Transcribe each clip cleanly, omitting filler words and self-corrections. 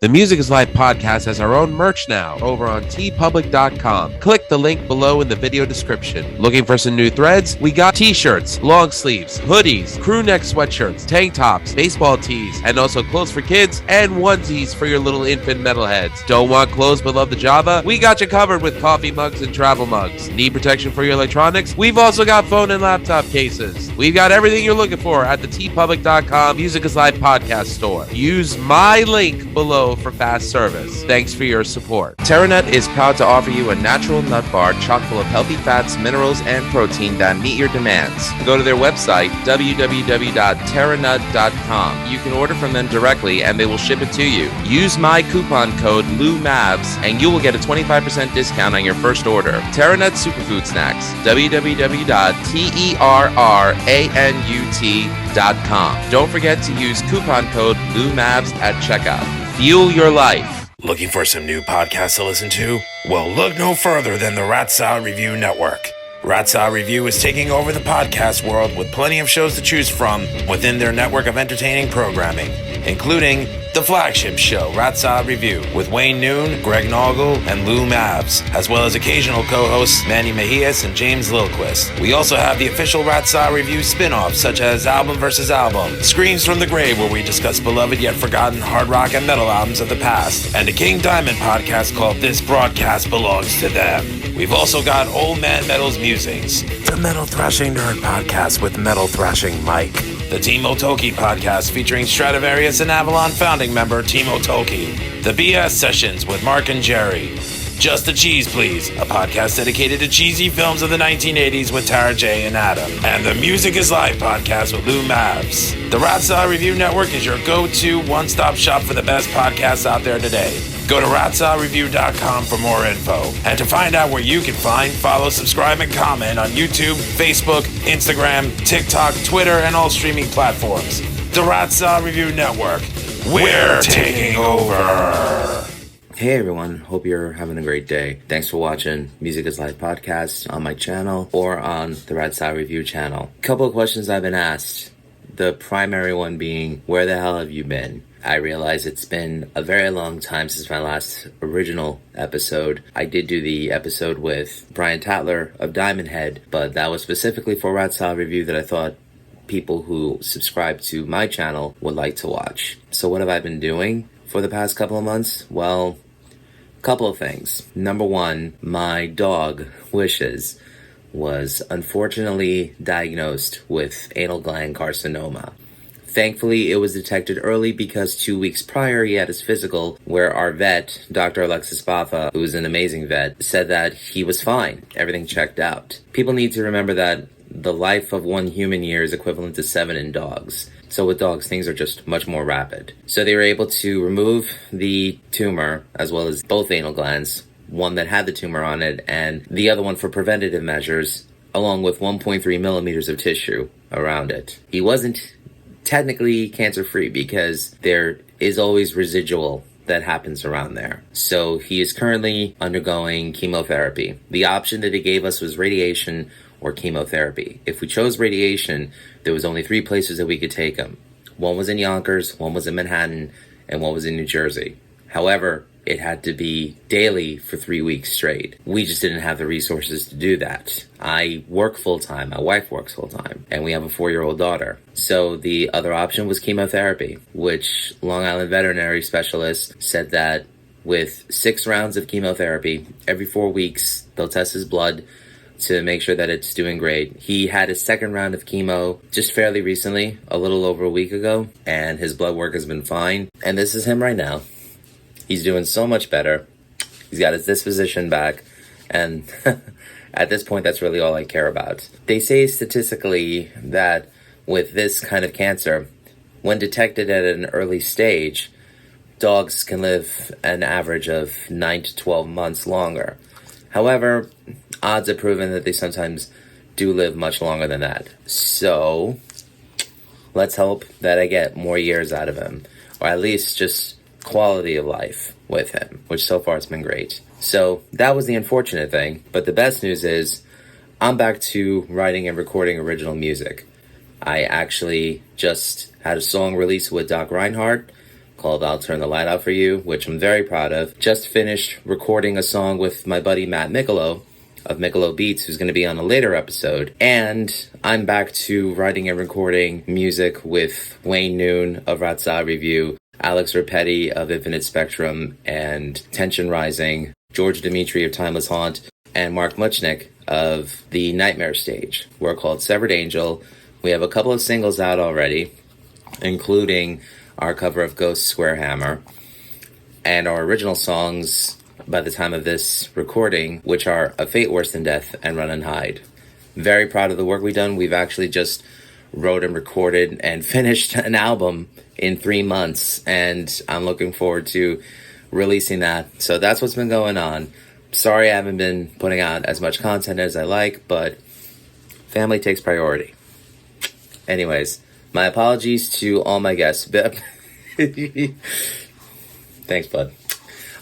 The Music is Life podcast has our own merch now over on tpublic.com. Click the link below in the video description. Looking for some new threads? We got t-shirts, long sleeves, hoodies, crew neck sweatshirts, tank tops, baseball tees, and also clothes for kids and onesies for your little infant metalheads. Don't want clothes but love the Java? We got you covered with coffee mugs and travel mugs. Need protection for your electronics? We've also got phone and laptop cases. We've got everything you're looking for at the tpublic.com Music is Life podcast store. Use my link below for fast service. Thanks for your support. TerraNut is proud to offer you a natural nut bar chock full of healthy fats, minerals, and protein that meet your demands. Go to their website, www.terranut.com. You can order from them directly and they will ship it to you. Use my coupon code LOUMAVS and you will get a 25% discount on your first order. TerraNut Superfood Snacks, www.terranut.com. Don't forget to use coupon code LOUMAVS at checkout. Fuel your life. Looking for some new podcasts to listen to? Well, look no further than the Ratsaw Review Network. Ratsaw Review is taking over the podcast world with plenty of shows to choose from within their network of entertaining programming, including the flagship show, Ratsaw Review, with Wayne Noon, Greg Noggle, and Lou Mavs, as well as occasional co-hosts Manny Mejias and James Lilquist. We also have the official Ratsaw Review spin-offs, such as Album vs. Album, Screams from the Grave, where we discuss beloved yet forgotten hard rock and metal albums of the past, and a King Diamond podcast called This Broadcast Belongs to Them. We've also got Old Man Metal's Musings, the Metal Thrashing Nerd podcast with Metal Thrashing Mike, the Timo Tolkki podcast featuring Stradivarius and Avalon founding member Timo Tolkki, the BS Sessions with Mark and Jerry, Just the Cheese Please, a podcast dedicated to cheesy films of the 1980s with Tara J. and Adam, and the Music is Live podcast with Lou Mavs. The Ratsaw Review Network is your go-to one-stop shop for the best podcasts out there today. Go to ratsawreview.com for more info, and to find out where you can find, follow, subscribe, and comment on YouTube, Facebook, Instagram, TikTok, Twitter, and all streaming platforms. The Ratsaw Review Network. We're taking over. Hey everyone, hope you're having a great day. Thanks for watching Music is Live podcast on my channel or on the Ratsaw Review channel. Couple of questions I've been asked. The primary one being, where the hell have you been? I realize it's been a very long time since my last original episode. I did do the episode with Brian Tatler of Diamond Head, but that was specifically for Ratsaw Review that I thought people who subscribe to my channel would like to watch. So what have I been doing for the past couple of months? Well, a couple of things. Number one, my dog, Wishes, was unfortunately diagnosed with anal gland carcinoma. Thankfully, it was detected early because 2 weeks prior, he had his physical where our vet, Dr. Alexis Baffa, who is an amazing vet, said that he was fine. Everything checked out. People need to remember that the life of 1 human year is equivalent to 7 in dogs. So with dogs, things are just much more rapid. So they were able to remove the tumor, as well as both anal glands, one that had the tumor on it, and the other one for preventative measures, along with 1.3 millimeters of tissue around it. He wasn't technically cancer-free because there is always residual that happens around there. So he is currently undergoing chemotherapy. The option that they gave us was radiation or chemotherapy. If we chose radiation, there was only 3 places that we could take him. One was in Yonkers, one was in Manhattan, and one was in New Jersey. However, it had to be daily for 3 weeks straight. We just didn't have the resources to do that. I work full-time, my wife works full-time, and we have a 4-year-old daughter. So the other option was chemotherapy, which Long Island veterinary specialists said that with 6 rounds of chemotherapy, every 4 weeks, they'll test his blood to make sure that it's doing great. He had his 2nd round of chemo just fairly recently, a little over a week ago, and his blood work has been fine. And this is him right now. He's doing so much better. He's got his disposition back. And at this point, that's really all I care about. They say statistically that with this kind of cancer, when detected at an early stage, dogs can live an average of 9 to 12 months longer. However, odds have proven that they sometimes do live much longer than that. So, let's hope that I get more years out of him. Or at least just quality of life with him, which so far has been great. So that was the unfortunate thing, but the best news is I'm back to writing and recording original music. I actually just had a song released with Doc Reinhardt called I'll Turn the Light Out For You, which I'm very proud of. Just finished recording a song with my buddy Matt Micolo of Micolo Beats, who's going to be on a later episode. And I'm back to writing and recording music with Wayne Noon of Ratsa Review, Alex Rapetti of Infinite Spectrum and Tension Rising, George Dimitri of Timeless Haunt, and Mark Muchnick of the Nightmare Stage. We're called Severed Angel. We have a couple of singles out already, including our cover of Ghost Square Hammer, and our original songs by the time of this recording, which are A Fate Worse Than Death and Run and Hide. Very proud of the work we've done. We've actually just wrote and recorded and finished an album in 3 months, and I'm looking forward to releasing that. So that's what's been going on. Sorry I haven't been putting out as much content as I like, but family takes priority. Anyways, my apologies to all my guests. Thanks, bud.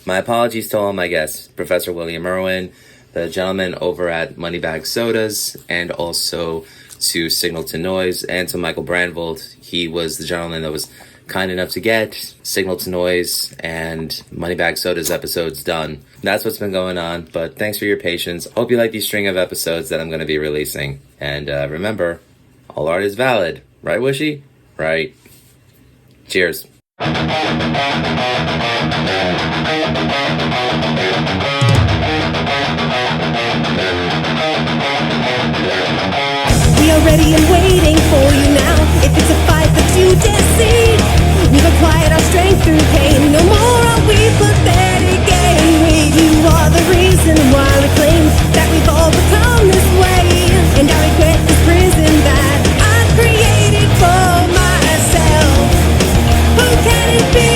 My apologies to all my guests. Professor William Irwin, the gentleman over at Moneybag Sodas, and also to Signal to Noise, and to Michael Brandvold. He was the gentleman that was kind enough to get Signal to Noise and Moneybag Soda's episodes done. That's what's been going on, but thanks for your patience. Hope you like these string of episodes that I'm going to be releasing. And remember, all art is valid. Right, Wishy? Right. Cheers. We are ready and waiting for you now. If it's a fight that you deceive, we've acquired our strength through pain. No more are we pathetic game. You are the reason why we claim that we've all become this way. And I regret this prison that I've created for myself. Who can it be?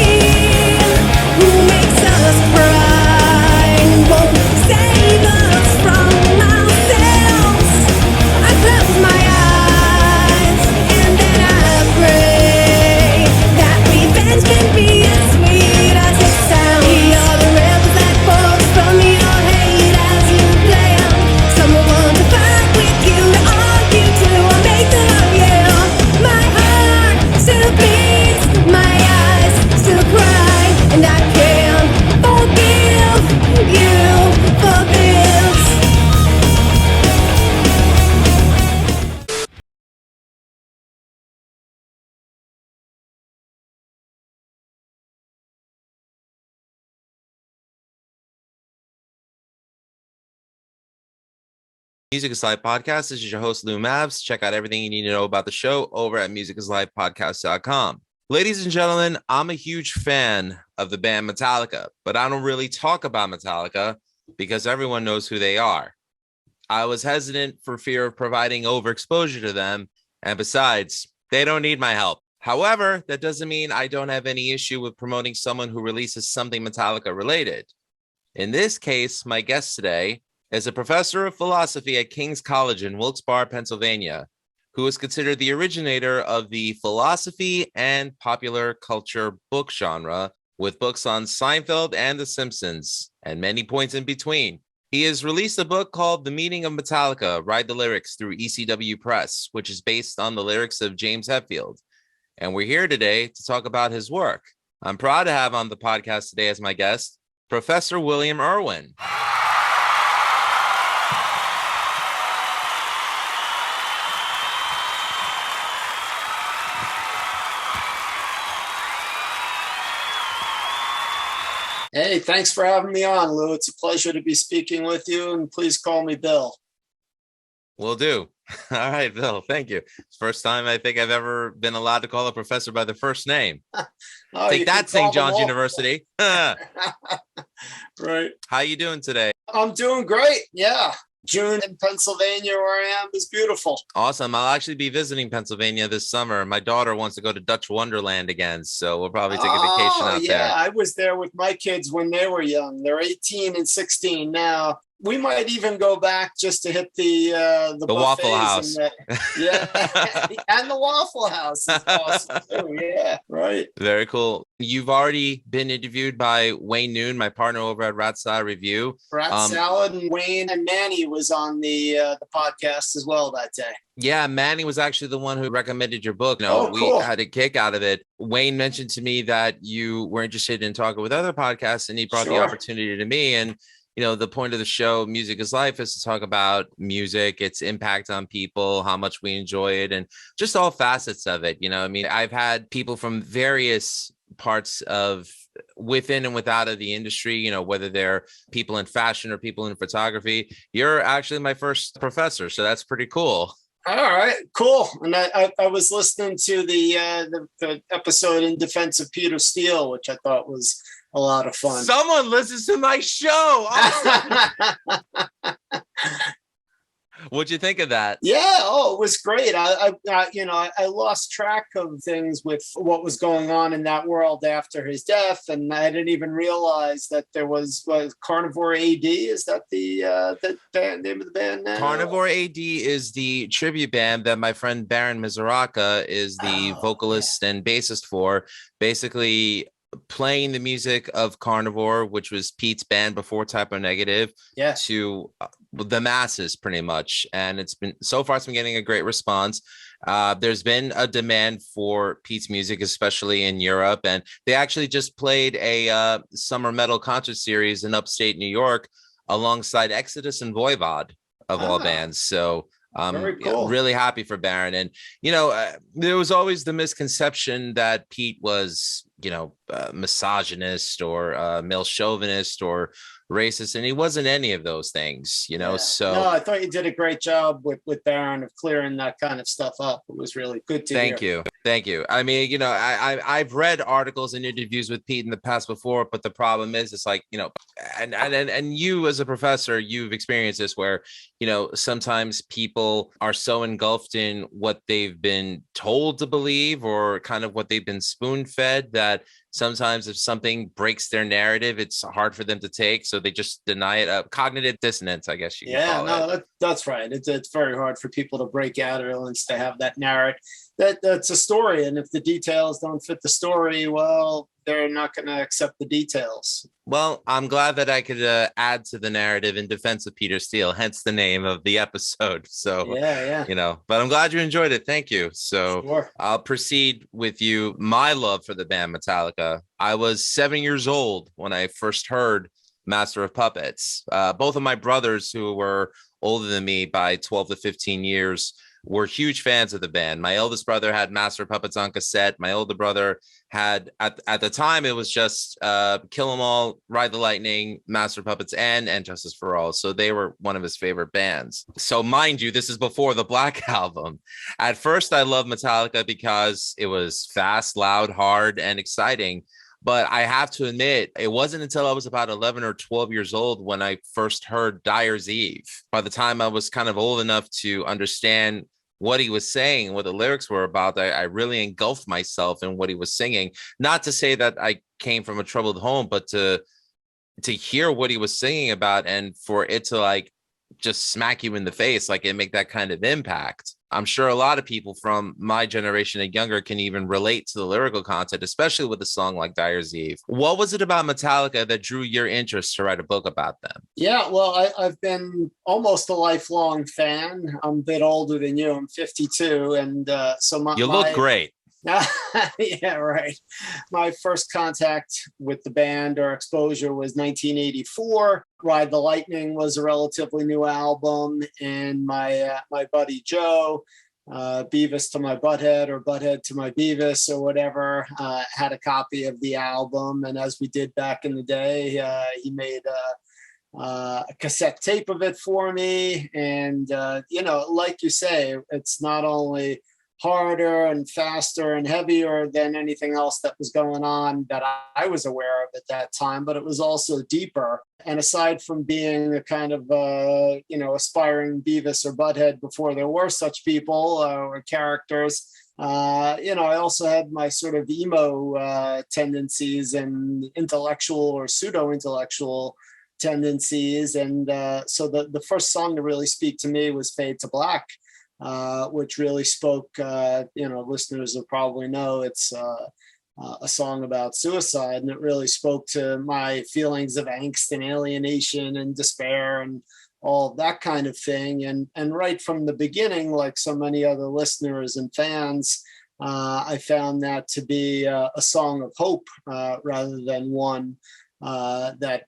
Who makes us cry? Won't save us from ourselves. I close my eyes and then I pray that revenge can be as sweet as it sounds. We are the rebels that force from your hate as you play out. Someone want to fight with you, to argue to, or make the love yell. My heart still beats, my eyes still cry, and I can't forgive you for this. Music is Live Podcast. This is your host, Lou Mavs. Check out everything you need to know about the show over at musicislivepodcast.com. Ladies and gentlemen, I'm a huge fan of the band Metallica, but I don't really talk about Metallica because everyone knows who they are. I was hesitant for fear of providing overexposure to them, and besides, they don't need my help. However, that doesn't mean I don't have any issue with promoting someone who releases something Metallica related. In this case, my guest today is a professor of philosophy at King's College in Wilkes-Barre, Pennsylvania, who is considered the originator of the philosophy and popular culture book genre, with books on Seinfeld and The Simpsons, and many points in between. He has released a book called The Meaning of Metallica, Ride the Lyrics through ECW Press, which is based on the lyrics of James Hetfield. And we're here today to talk about his work. I'm proud to have on the podcast today as my guest, Professor William Irwin. Hey, thanks for having me on, Lou. It's a pleasure to be speaking with you, and please call me Bill. Will do. All right, Bill, thank you. First time I think I've ever been allowed to call a professor by their first name. Take that, St. John's University. Right. How you doing today? I'm doing great, yeah. June in Pennsylvania, where I am, is beautiful. Awesome. I'll actually be visiting Pennsylvania this summer. My daughter wants to go to Dutch Wonderland again, so we'll probably take a vacation out there. Yeah, I was there with my kids when they were young. They're 18 and 16 now. we might even go back just to hit the Waffle buffets House. Yeah, and the Waffle House is awesome too. Yeah, right. Very cool. You've already been interviewed by Wayne Noon, my partner over at Rat Salad Review. Rat Salad and Wayne and Manny was on the podcast as well that day. Yeah, Manny was actually the one who recommended your book. Cool. We had a kick out of it. Wayne mentioned to me that you were interested in talking with other podcasts, and he brought the opportunity to me. And the point of the show, Music is Life, is to talk about music, its impact on people, how much we enjoy it, and just all facets of it. I've had people from various parts of within and without of the industry, whether they're people in fashion or people in photography. You're actually my first professor, so that's pretty cool. All right, cool. And I was listening to the episode in defense of Peter Steele, which I thought was a lot of fun. Someone listens to my show. What'd you think of that? Yeah, it was great. I lost track of things with what was going on in that world after his death, and I didn't even realize that there was Carnivore AD. Is that the name of the band now? Carnivore AD is the tribute band that my friend Baron Mizuraka is the vocalist and bassist for. Basically, playing the music of Carnivore, which was Pete's band before Typo Negative, to the masses pretty much. And it's been getting a great response. There's been a demand for Pete's music, especially in Europe. And they actually just played a summer metal concert series in upstate New York alongside Exodus and Voivod of all bands. So very cool. Really happy for Baron. And, there was always the misconception that Pete was, misogynist or male chauvinist or racist, and he wasn't any of those things, so. No, I thought you did a great job with Baron of clearing that kind of stuff up. It was really good to hear. Thank you. I mean, I've read articles and interviews with Pete in the past before, but the problem is it's like, and you as a professor, you've experienced this where, sometimes people are so engulfed in what they've been told to believe or kind of what they've been spoon-fed that sometimes if something breaks their narrative, it's hard for them to take. So they just deny it. Cognitive dissonance, I guess you can call it. That's right. It's very hard for people to break out or to have that narrative. That's a story. And if the details don't fit the story, well, they're not going to accept the details. Well, I'm glad that I could add to the narrative in defense of Peter Steele, hence the name of the episode. So, but I'm glad you enjoyed it. Thank you. So I'll proceed with you. My love for the band Metallica. I was 7 years old when I first heard Master of Puppets. Both of my brothers, who were older than me by 12 to 15 years, were huge fans of the band. My eldest brother had Master of Puppets on cassette. My older brother had, at the time, it was just Kill 'Em All, Ride the Lightning, Master of Puppets, and Justice for All. So they were one of his favorite bands. So mind you, this is before the Black Album. At first, I loved Metallica because it was fast, loud, hard, and exciting. But I have to admit, it wasn't until I was about 11 or 12 years old when I first heard Dyer's Eve. By the time I was kind of old enough to understand what he was saying, what the lyrics were about, I really engulfed myself in what he was singing. Not to say that I came from a troubled home, but to hear what he was singing about and for it to like just smack you in the face, like it make that kind of impact. I'm sure a lot of people from my generation and younger can even relate to the lyrical content, especially with a song like Dyer's Eve. What was it about Metallica that drew your interest to write a book about them? Yeah, well, I've been almost a lifelong fan. I'm a bit older than you. I'm 52. And so you look great. Yeah, right. My first contact with the band or exposure was 1984. Ride the Lightning was a relatively new album, and my buddy Joe, Beavis to my Butthead or Butthead to my Beavis or whatever, had a copy of the album. And as we did back in the day, he made a cassette tape of it for me. And, like you say, it's not only harder and faster and heavier than anything else that was going on that I was aware of at that time, but it was also deeper. And aside from being a kind of, aspiring Beavis or Butthead before there were such people or characters, I also had my sort of emo tendencies and intellectual or pseudo-intellectual tendencies. And so the first song to really speak to me was Fade to Black, which really spoke, listeners will probably know it's a song about suicide, and it really spoke to my feelings of angst and alienation and despair and all that kind of thing. And right from the beginning, like so many other listeners and fans, I found that to be a song of hope rather than one that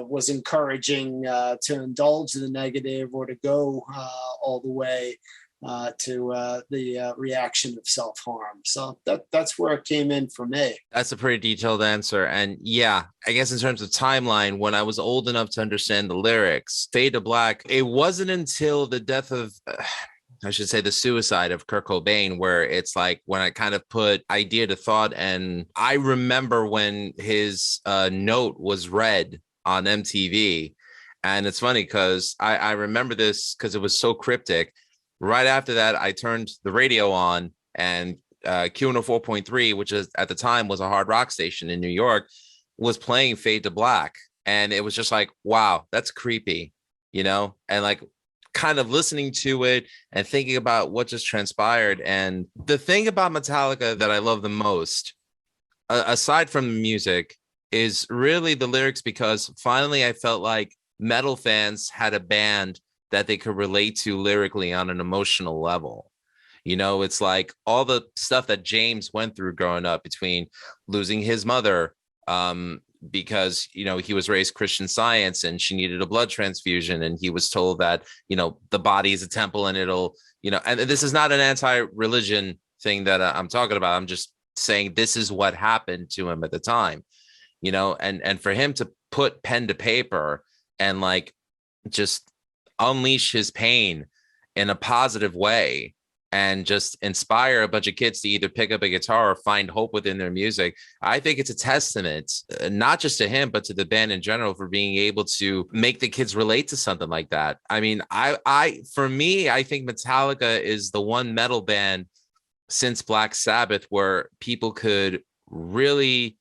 was encouraging to indulge the negative or to go all the way to the reaction of self-harm. So that's where it came in for me. That's a pretty detailed answer. And yeah, I guess in terms of timeline, when I was old enough to understand the lyrics, Fade to Black, it wasn't until the death of, I should say the suicide of Kurt Cobain, where it's like when I kind of put idea to thought. And I remember when his note was read on MTV. And it's funny because I remember this because it was so cryptic. Right after that, I turned the radio on, and Q104.3, which is at the time was a hard rock station in New York, was playing Fade to Black. And it was just like, wow, that's creepy, and like kind of listening to it and thinking about what just transpired. And the thing about Metallica that I love the most, aside from the music, is really the lyrics, because finally I felt like metal fans had a band that they could relate to lyrically on an emotional level. It's like all the stuff that James went through growing up, between losing his mother because, he was raised Christian Science and she needed a blood transfusion. And he was told that, the body is a temple and it'll, and this is not an anti-religion thing that I'm talking about. I'm just saying this is what happened to him at the time, and for him to put pen to paper and like just unleash his pain in a positive way and just inspire a bunch of kids to either pick up a guitar or find hope within their music. I think it's a testament, not just to him, but to the band in general, for being able to make the kids relate to something like that. I mean, for me, I think Metallica is the one metal band since Black Sabbath where people could really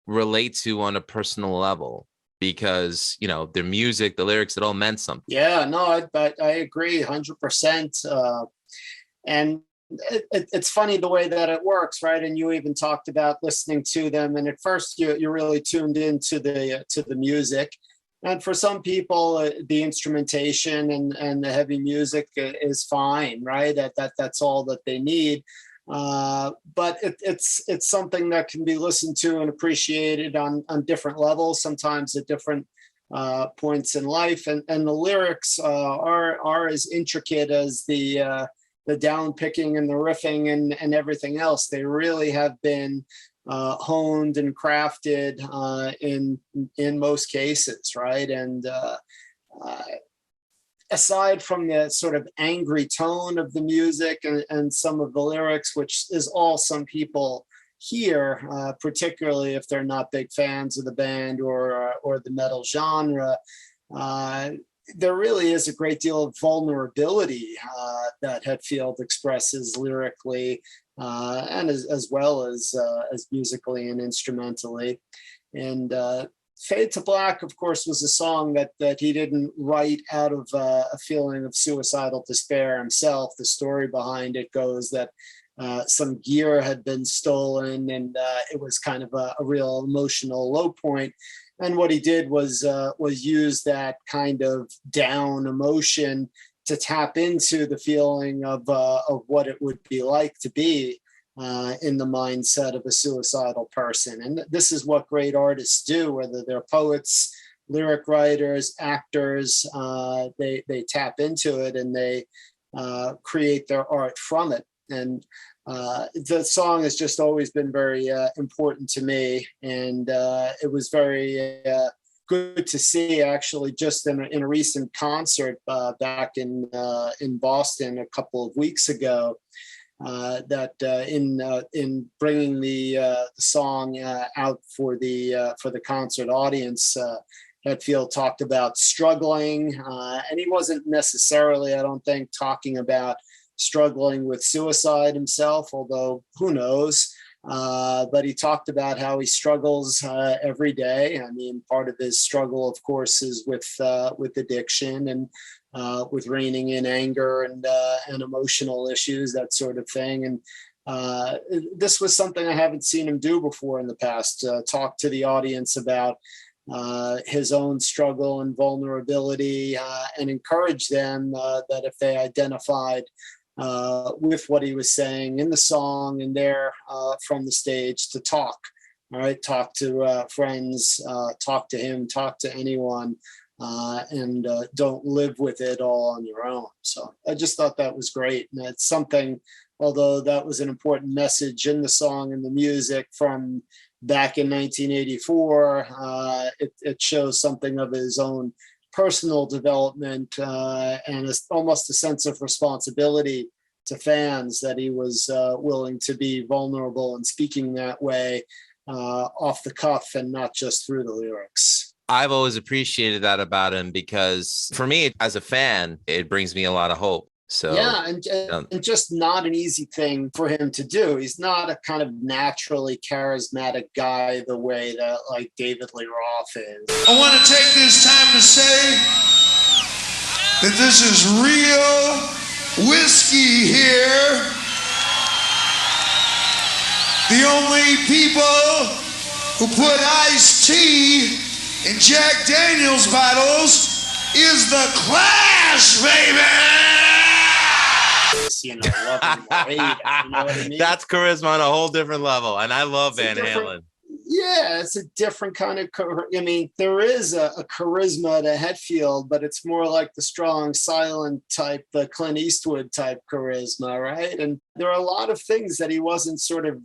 relate to on a personal level, because their music, the lyrics, it all meant something. Yeah, no, I agree 100%. And it's funny the way that it works, right? And you even talked about listening to them, and at first you're really tuned into the music. And for some people, the instrumentation and the heavy music is fine, right? That's all that they need. But it's something that can be listened to and appreciated on different levels, sometimes at different points in life. And the lyrics are as intricate as the down picking and the riffing and everything else. They really have been honed and crafted in most cases, right? And aside from the sort of angry tone of the music and some of the lyrics, which is all some people hear, particularly if they're not big fans of the band or the metal genre, there really is a great deal of vulnerability that Hetfield expresses lyrically, and as well as musically and instrumentally. And Fade to Black, of course, was a song that he didn't write out of a feeling of suicidal despair himself. The story behind it goes that some gear had been stolen, and it was kind of a real emotional low point. And what he did was use that kind of down emotion to tap into the feeling of what it would be like to be in the mindset of a suicidal person. And this is what great artists do, whether they're poets, lyric writers, actors, they tap into it and they create their art from it. And the song has just always been very important to me. And it was very good to see, actually, just in a recent concert back in Boston a couple of weeks ago, that in bringing the song out for the concert audience, Hetfield talked about struggling, and he wasn't necessarily, I don't think, talking about struggling with suicide himself, although who knows. But he talked about how he struggles every day. I mean, part of his struggle, of course, is with addiction and with reining in anger and emotional issues, that sort of thing. And this was something I haven't seen him do before in the past. Talk to the audience about his own struggle and vulnerability, and encourage them that if they identified with what he was saying in the song and there from the stage, to talk. All right, talk to friends, talk to him, talk to anyone, and don't live with it all on your own. So I just thought that was great. And it's something, although that was an important message in the song and the music from back in 1984, it shows something of his own personal development and almost a sense of responsibility to fans, that he was willing to be vulnerable and speaking that way off the cuff and not just through the lyrics. I've always appreciated that about him, because for me, as a fan, it brings me a lot of hope. So yeah, and just not an easy thing for him to do. He's not a kind of naturally charismatic guy the way that like David Lee Roth is. I want to take this time to say that this is real whiskey here. The only people who put iced tea in Jack Daniels bottles is the Clash, baby! You know, love him or hate him, you know what I mean? That's charisma on a whole different level. And I love Van Halen. Yeah, it's a different kind of, I mean, there is a charisma to Hetfield, but it's more like the strong, silent type, the Clint Eastwood type charisma, right? And there are a lot of things that he wasn't sort of,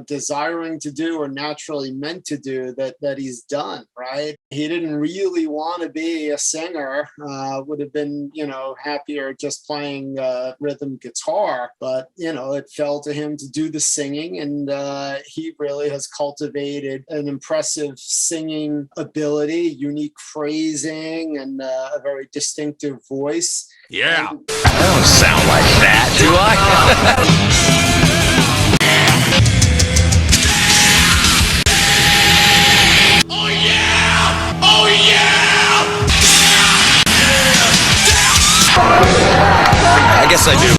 desiring to do or naturally meant to do that he's done, right? He didn't really want to be a singer, would have been, happier just playing rhythm guitar, but, it fell to him to do the singing, and he really has cultivated an impressive singing ability, unique phrasing, and a very distinctive voice. Yeah. I don't sound like that, do I? Oh yeah! Oh yeah! I guess I do.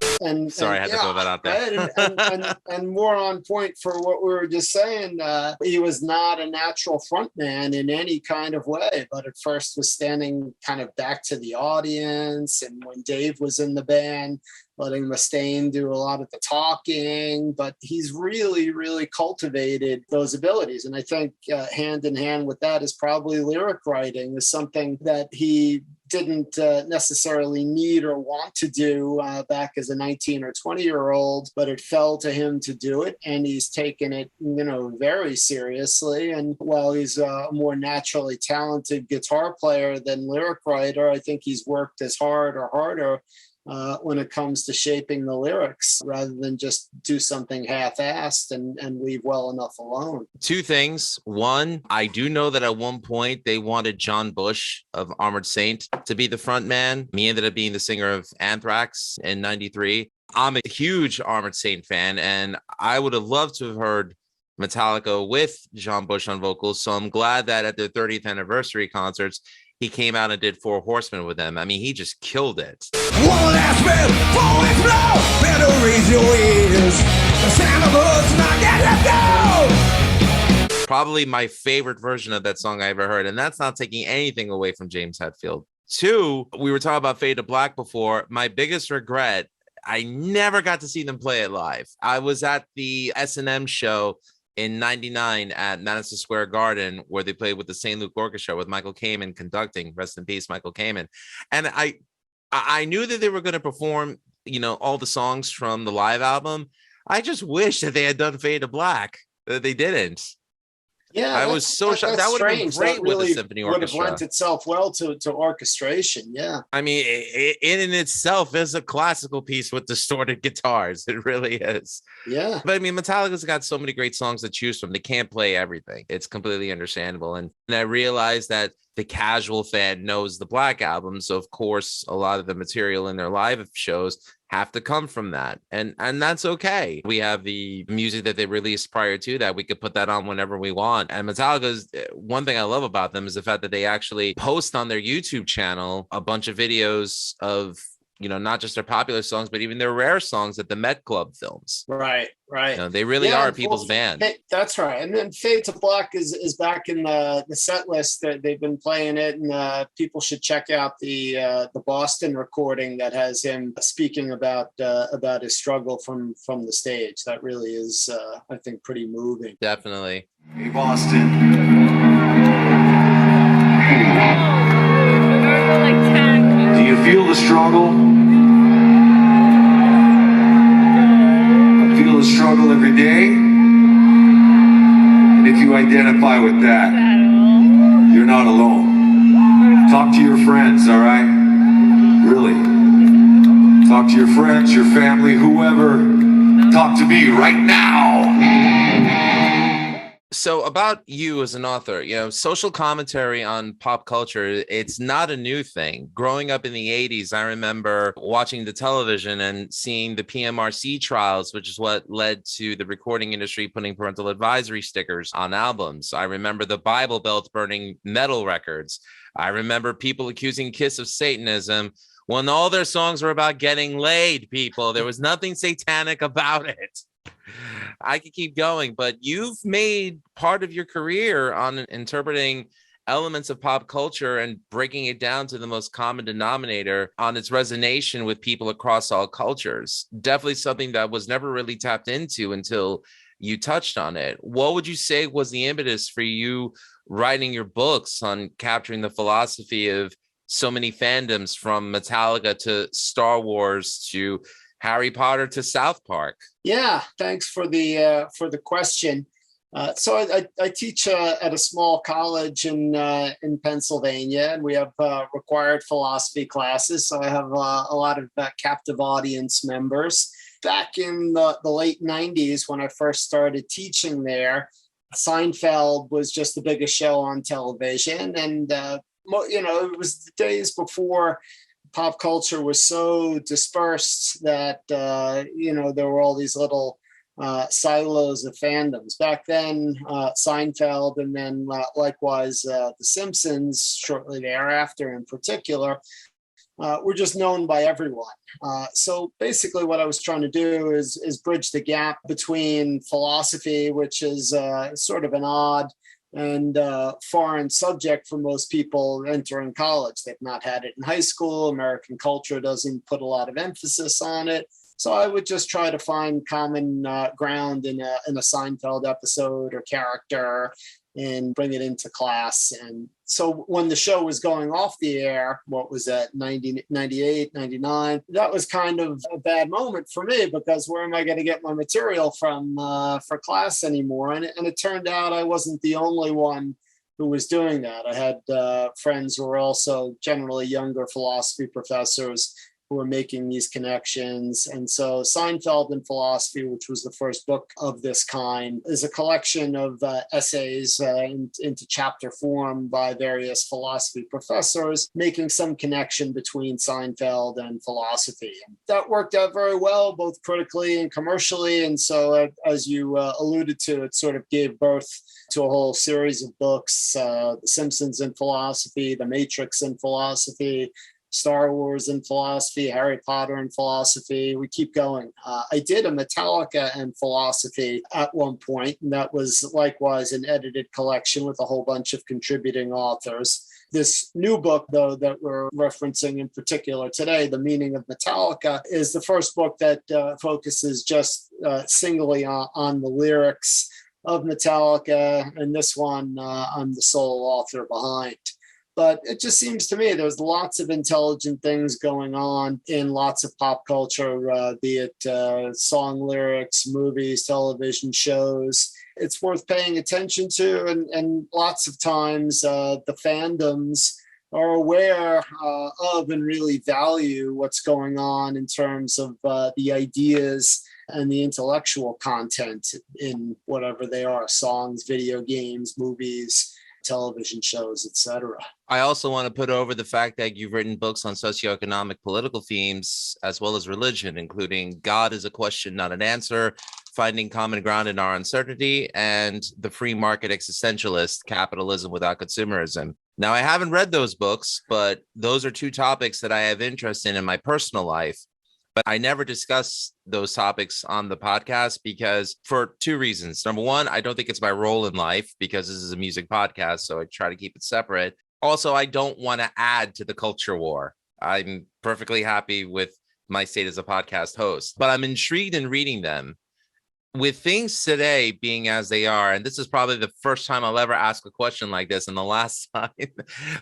Sorry, I had to throw that out there. Right? And more on point for what we were just saying, he was not a natural frontman in any kind of way, but at first was standing kind of back to the audience. And when Dave was in the band, letting Mustaine do a lot of the talking, but he's really, really cultivated those abilities. And I think hand in hand with that is probably lyric writing, is something that he didn't necessarily need or want to do back as a 19 or 20-year-old, but it fell to him to do it, and he's taken it, very seriously. And while he's a more naturally talented guitar player than lyric writer, I think he's worked as hard or harder when it comes to shaping the lyrics, rather than just do something half-assed and leave well enough alone. Two things. One, I do know that at one point they wanted John Bush of Armored Saint to be the front man. He ended up being the singer of Anthrax in 93. I'm a huge Armored Saint fan, and I would have loved to have heard Metallica with John Bush on vocals. So I'm glad that at their 30th anniversary concerts, he came out and did Four Horsemen with them. I mean, he just killed it. One last man, always blow, better raise your ears. The sound of hoods not get go. Probably my favorite version of that song I ever heard, and that's not taking anything away from James Hetfield. Two, we were talking about Fade to Black before. My biggest regret, I never got to see them play it live. I was at the S&M show in 99 at Madison Square Garden, where they played with the St. Luke Orchestra with Michael Kamen conducting. Rest in peace, Michael Kamen. And I knew that they were going to perform, all the songs from the live album. I just wish that they had done Fade to Black. They didn't. Yeah, I was so shocked. That would have been great with the symphony orchestra. Would have lent itself well to orchestration. Yeah. I mean, it in itself is a classical piece with distorted guitars. It really is. Yeah. But I mean, Metallica's got so many great songs to choose from. They can't play everything. It's completely understandable. And I realized that the casual fan knows the Black Album. So, of course, a lot of the material in their live shows have to come from that. And that's okay. We have the music that they released prior to that. We could put that on whenever we want. And Metallica's one thing I love about them is the fact that they actually post on their YouTube channel a bunch of videos of, you know, not just their popular songs, but even their rare songs that the Met Club films. Right. You know, they really are people's band. That's right. And then Fade to Black is back in the set list. That they've been playing it, and people should check out the Boston recording that has him speaking about his struggle from the stage. That really is, I think, pretty moving. Definitely. Hey, Boston. Do you feel the struggle? I feel the struggle every day. And if you identify with that, you're not alone. Talk to your friends, all right? Really. Talk to your friends, your family, whoever. Talk to me right now. So about you as an author, you know, social commentary on pop culture, it's not a new thing. Growing up in the 80s, I remember watching the television and seeing the PMRC trials, which is what led to the recording industry putting parental advisory stickers on albums. I remember the Bible Belt burning metal records. I remember people accusing Kiss of Satanism when all their songs were about getting laid, people. There was nothing satanic about it. I could keep going, but you've made part of your career on interpreting elements of pop culture and breaking it down to the most common denominator on its resonance with people across all cultures. Definitely something that was never really tapped into until you touched on it. What would you say was the impetus for you writing your books on capturing the philosophy of so many fandoms, from Metallica to Star Wars to Harry Potter to South Park? Yeah, thanks for the question. So I teach at a small college in Pennsylvania, and we have required philosophy classes. So I have a lot of captive audience members. Back in the late 90s, when I first started teaching there, Seinfeld was just the biggest show on television. And, you know, it was the days before pop culture was so dispersed that, you know, there were all these little silos of fandoms. Back then, Seinfeld, and then likewise The Simpsons shortly thereafter in particular, were just known by everyone. So basically what I was trying to do is bridge the gap between philosophy, which is sort of an odd and foreign subject for most people entering college. They've not had it in high school. American culture doesn't put a lot of emphasis on it. So I would just try to find common ground in a Seinfeld episode or character and bring it into class. And so when the show was going off the air, what was that, 90, 98, 99, that was kind of a bad moment for me, because where am I going to get my material from for class anymore? And it turned out I wasn't the only one who was doing that. I had friends who were also generally younger philosophy professors who were making these connections. And so Seinfeld and Philosophy, which was the first book of this kind, is a collection of essays into chapter form by various philosophy professors, making some connection between Seinfeld and philosophy. And that worked out very well, both critically and commercially. And so, as you alluded to, it sort of gave birth to a whole series of books, The Simpsons in Philosophy, The Matrix in Philosophy, Star Wars and philosophy, Harry Potter and philosophy. We keep going. I did a Metallica and philosophy at one point, and that was likewise an edited collection with a whole bunch of contributing authors. This new book, though, that we're referencing in particular today, The Meaning of Metallica, is the first book that focuses just singly on the lyrics of Metallica, and this one I'm the sole author behind. But it just seems to me there's lots of intelligent things going on in lots of pop culture, be it song lyrics, movies, television shows. It's worth paying attention to. And lots of times the fandoms are aware of and really value what's going on in terms of the ideas and the intellectual content in whatever they are, songs, video games, movies, television shows, etc. I also want to put over the fact that you've written books on socioeconomic political themes, as well as religion, including God is a Question, Not an Answer, Finding Common Ground in Our Uncertainty, and The Free Market Existentialist, Capitalism Without Consumerism. Now, I haven't read those books, but those are two topics that I have interest in my personal life. But I never discuss those topics on the podcast because for two reasons. Number one, I don't think it's my role in life because this is a music podcast, so I try to keep it separate. Also, I don't want to add to the culture war. I'm perfectly happy with my state as a podcast host, but I'm intrigued in reading them. With things today being as they are, and this is probably the first time I'll ever ask a question like this and the last time,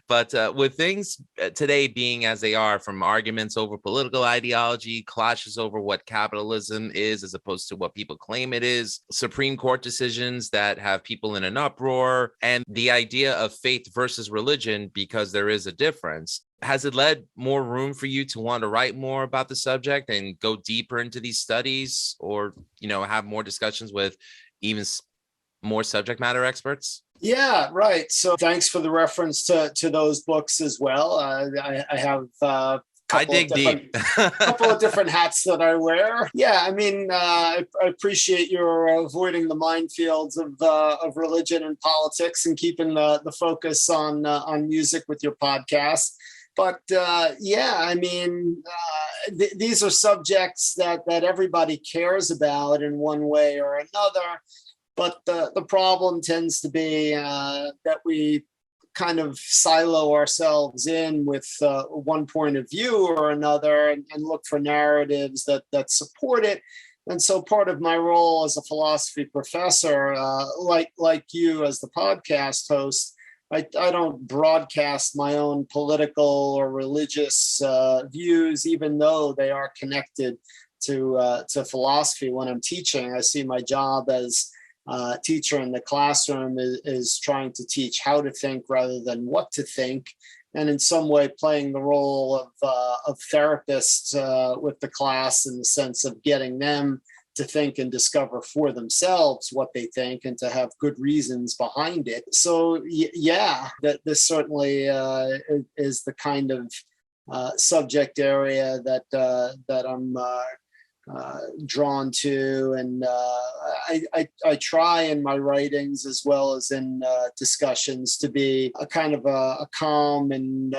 but with things today being as they are, from arguments over political ideology, clashes over what capitalism is as opposed to what people claim it is, Supreme Court decisions that have people in an uproar, and the idea of faith versus religion because there is a difference. Has it led more room for you to want to write more about the subject and go deeper into these studies, or, have more discussions with even more subject matter experts? Yeah, right. So thanks for the reference to those books as well. I have I dig deep. A couple of different hats that I wear. Yeah, I mean, I appreciate your avoiding the minefields of religion and politics and keeping the focus on music with your podcast. But I mean, these are subjects that everybody cares about in one way or another. But the problem tends to be that we kind of silo ourselves in with one point of view or another and look for narratives that support it. And so part of my role as a philosophy professor, like you as the podcast host, I don't broadcast my own political or religious views, even though they are connected to philosophy when I'm teaching. I see my job as a teacher in the classroom is trying to teach how to think rather than what to think, and in some way playing the role of therapist with the class in the sense of getting them to think and discover for themselves what they think and to have good reasons behind it. So that this certainly is the kind of subject area that I'm drawn to, and I try in my writings as well as in discussions to be a kind of a calm and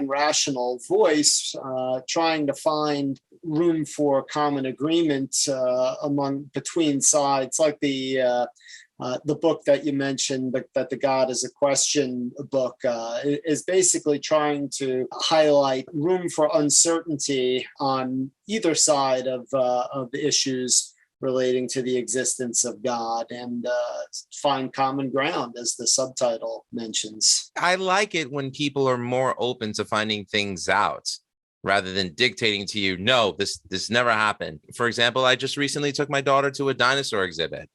rational voice, trying to find room for common agreement between sides, like the book that you mentioned, that the God is a Question book, is basically trying to highlight room for uncertainty on either side of the issues relating to the existence of God, and find common ground, as the subtitle mentions. I like it when people are more open to finding things out rather than dictating to you, no, this never happened. For example, I just recently took my daughter to a dinosaur exhibit.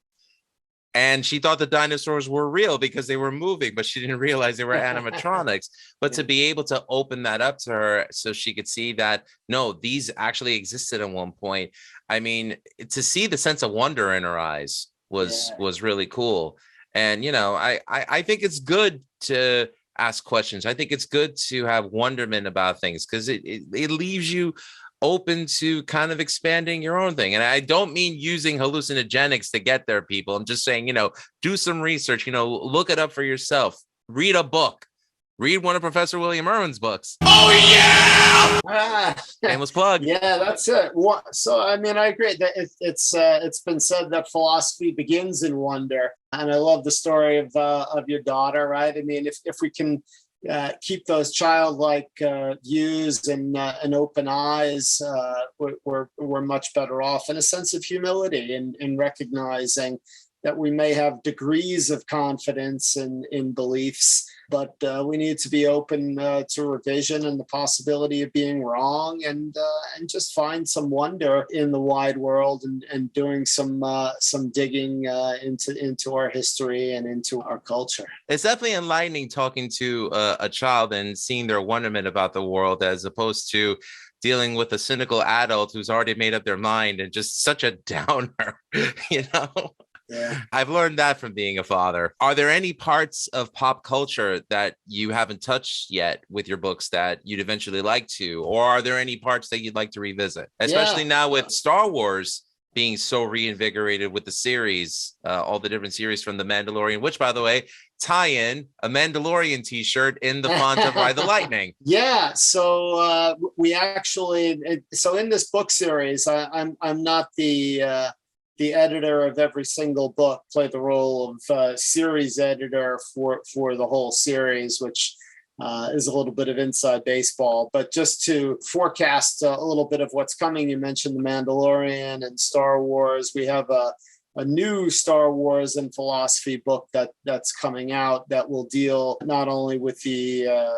And she thought the dinosaurs were real because they were moving, but she didn't realize they were animatronics. But to be able to open that up to her so she could see that, no, these actually existed at one point. I mean, to see the sense of wonder in her eyes was really cool. And, I think it's good to ask questions. I think it's good to have wonderment about things because it leaves you open to kind of expanding your own thing. And I don't mean using hallucinogenics to get there, people. I'm just saying, do some research, look it up for yourself. Read a book. Read one of Professor William Irwin's books. Oh, yeah! Shameless plug. Yeah, that's it. So, I mean, I agree that it's been said that philosophy begins in wonder. And I love the story of your daughter, right? I mean, if we can keep those childlike views and open eyes, we're much better off, in a sense of humility in recognizing that we may have degrees of confidence in beliefs, but we need to be open to revision and the possibility of being wrong, and just find some wonder in the wide world, and doing some digging into our history and into our culture. It's definitely enlightening talking to a child and seeing their wonderment about the world, as opposed to dealing with a cynical adult who's already made up their mind and just such a downer, Yeah. I've learned that from being a father. Are there any parts of pop culture that you haven't touched yet with your books that you'd eventually like to, or are there any parts that you'd like to revisit, especially now with Star Wars being so reinvigorated with the series, all the different series from The Mandalorian, which, by the way, tie in a Mandalorian t-shirt in the font of Ride the Lightning. Yeah. So we actually, so in this book series, I'm not the editor of every single book, play the role of series editor for the whole series, which is a little bit of inside baseball. But just to forecast a little bit of what's coming, you mentioned The Mandalorian and Star Wars. We have a new Star Wars and philosophy book that's coming out that will deal not only with the